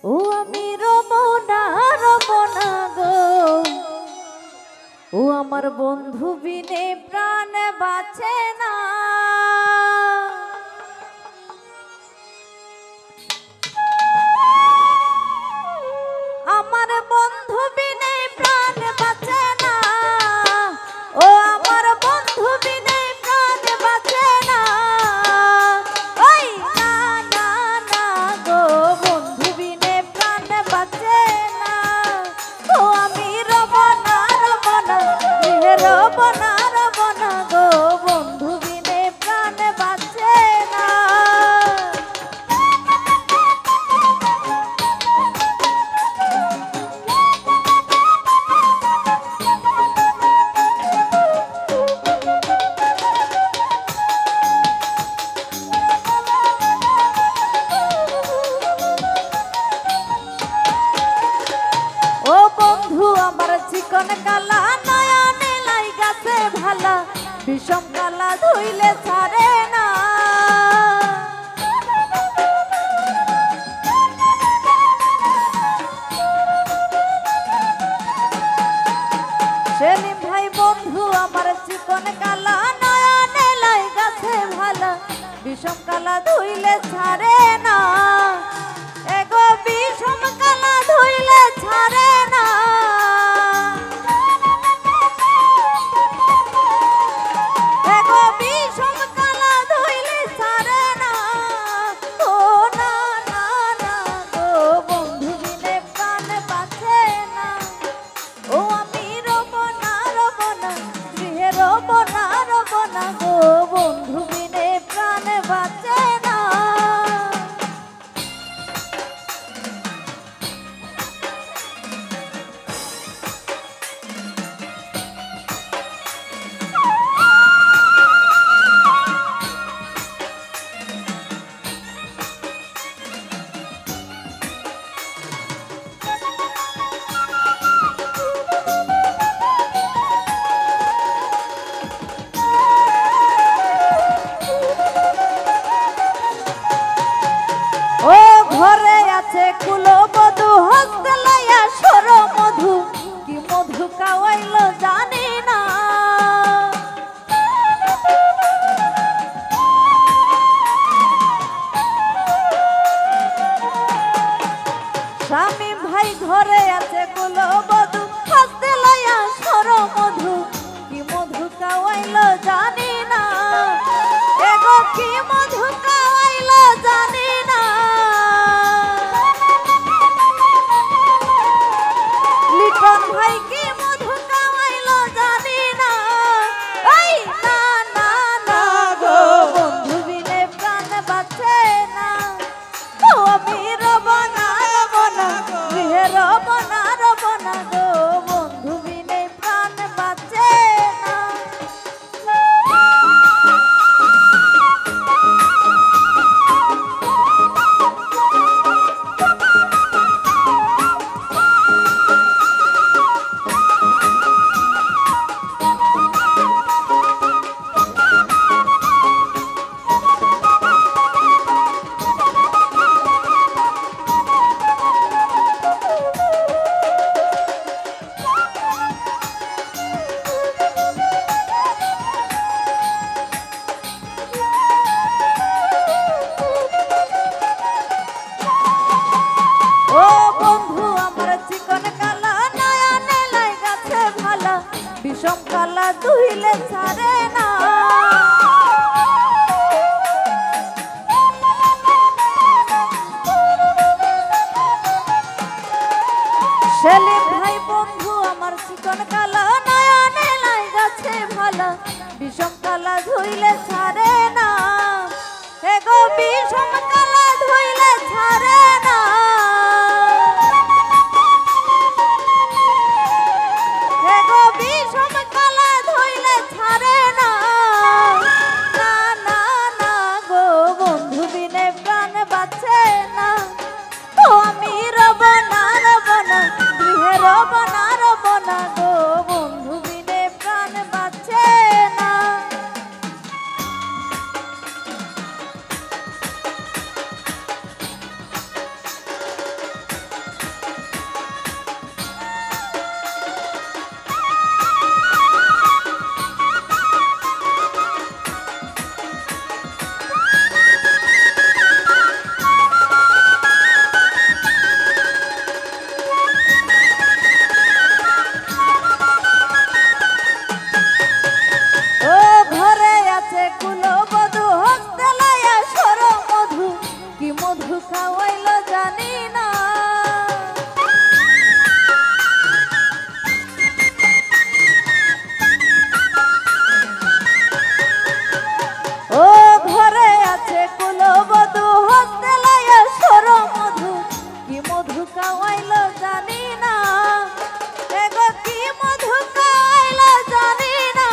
ও আমি রমনা রমনা গো, ও আমার বন্ধু বিনে প্রাণ বাঁচে না। আমার বন্ধু বিনে প্রাণ বাঁচে না, ও আমার বন্ধু বিনে প্রাণ বাঁচে না। ওই না না না গো, বন্ধু বিনে প্রাণ বাঁচে না। ও আমি রমনা রমনা রমনা রমনা গো, বন্ধু বিনে প্রাণ বাঁচে না। চিকন কালা নয়নে লাই গাছে ভালা, বিষম কালা ধুইলে ছাড়ে না। সেলিম ভাই বন্ধু আমার চিকন কালা নয়নে লাই গাছে ভালা, বিষম কালা ধুইলে ছাড়ে না। এগো বিষম কালা ধুইলে ছাড়ে না। ঘরে আছে কুলো বধু, হস্তে লইয়া সর মধু, কি মধু খাওয়াইল জানি না। স্বামী ভাই ঘরে আছে কুলো বধু, হস্তে লইয়া সর মধু, কি মধু খাওয়াইল জানি না। এগো কি মধু খাওয়াইল জানি না। ভাই কি মধু খাওয়াইল জানি না। এই না না না গো, বন্ধু বিনে প্রাণ বাঁচে না। ও আমি রমনা রমনা রমনা রমনা গো, বন্ধু বিনে প্রাণ বাঁচে না। বিষম কালা ধুইলে ছাড়ে না। সেলিম ভাই বন্ধু আমার চিকন কালা নয়নে লাই গাছে ভালা, বিষম কালা ধুইলে ছাড়ে না। এগো বিষম কালা ধুইলে ছাড়ে না। বিষম কালা ধইলে ছাড়ে না। মধু খাওয়াইলো জানি না। ও ঘরে আছে কুলবধূ হস্তে লইয়া সর মধু, কি মধু খাওয়াইলো জানি না। এগো কি মধু খাওয়াইলো জানি না।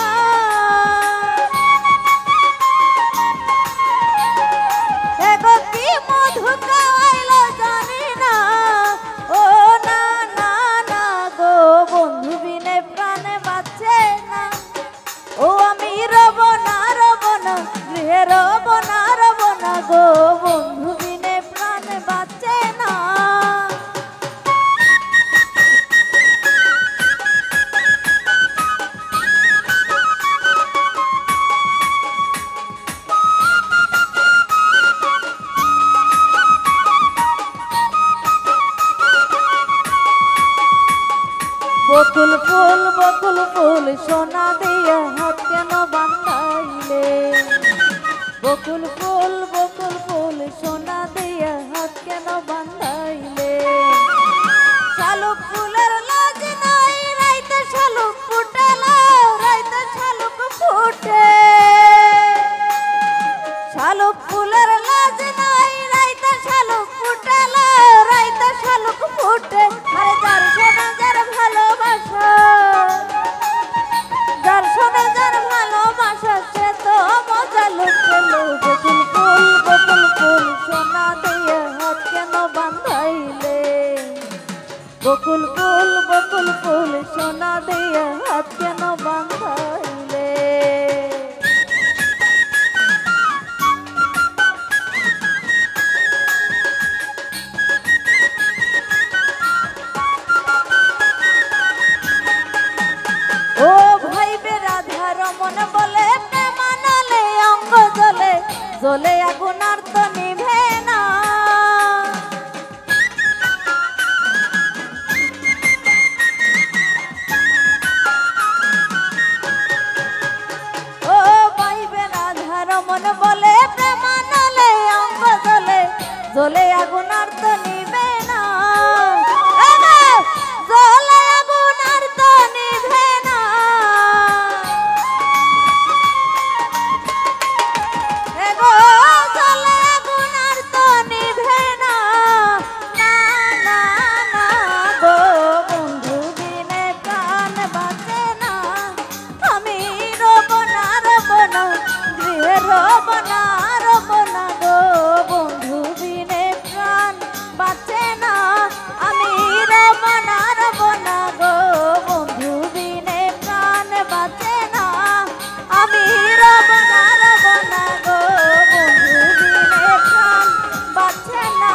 এগো কি মধু খাওয়াইলো জানি না। ও না না না গো বন্ধু বিনে প্রাণে বাঁচে না। ও আমি রব না গৃহে রব না গো বন্ধু বিনে প্রাণে বাঁচে না। বকুল ফুল সোনা দিয়া হাত কেন বান্ধাইলে। বকুল ফুল সোনা দিয়া হাত কেন বান্ধাইলে। শালুক ফুলের লাজ নাই রাইতে শালুক ফুটেলা, রাইতে শালুক ফুটে। শালুক ফুলের লাজ নাই রাইতে শালুক ফুটেলা, রাইতে শালুক ফুটে। আরে যার সোনা যার ভালোবাসা, যার সোনা যার ভালোবাসা সে তো মজা লুটেলো। বকুল ফুল সোনা দিয়ে হাত কেন বান্ধাইলে। বকুল ফুল সোনা দিয়ে হাত কেন বান্ধাইলে। ও ভাই বেরাধা রমন বলে প্রেমানালে অঙ্গ জ্বলে, জ্বলে আগুন আর তো নিভে না। ও ভাই বেরাধা রমন বলে প্রেমানালে অঙ্গ জ্বলে, জ্বলে আগুন আর তো নিভে না। জ্বলে আগুন আর তো নিভে না। এগো জ্বলে আগুন আর তো নিভে না। না না না গো বন্ধু বিনে প্রাণ বাঁচে না। আমি রব না গৃহে রব না গো বন্ধু বিনে প্রাণ বাঁচে না। আমি রব না গো বন্ধু বিনে প্রাণ বাঁচে না। আমি রব না গো বন্ধু বিনে প্রাণ বাঁচে না।